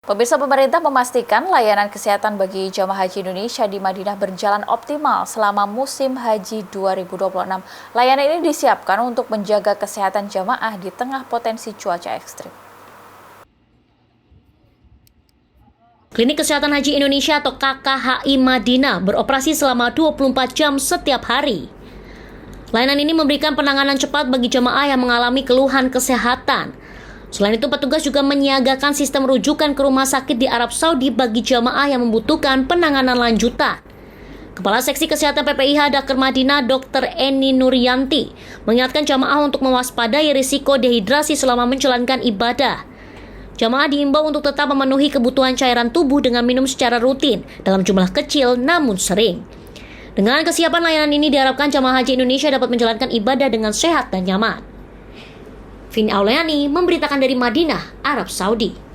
Pemirsa, pemerintah memastikan layanan kesehatan bagi jamaah haji Indonesia di Madinah berjalan optimal selama musim haji 2026. Layanan ini disiapkan untuk menjaga kesehatan jamaah di tengah potensi cuaca ekstrim. Klinik Kesehatan Haji Indonesia atau KKHI Madinah beroperasi selama 24 jam setiap hari. Layanan ini memberikan penanganan cepat bagi jamaah yang mengalami keluhan kesehatan. Selain itu, petugas juga menyiagakan sistem rujukan ke rumah sakit di Arab Saudi bagi jamaah yang membutuhkan penanganan lanjutan. Kepala Seksi Kesehatan PPIH Dakar Madinah Dr. Eni Nuryanti mengingatkan jamaah untuk mewaspadai risiko dehidrasi selama menjalankan ibadah. Jamaah diimbau untuk tetap memenuhi kebutuhan cairan tubuh dengan minum secara rutin dalam jumlah kecil namun sering. Dengan kesiapan layanan ini diharapkan jamaah haji Indonesia dapat menjalankan ibadah dengan sehat dan nyaman. Vini Auliani memberitakan dari Madinah, Arab Saudi.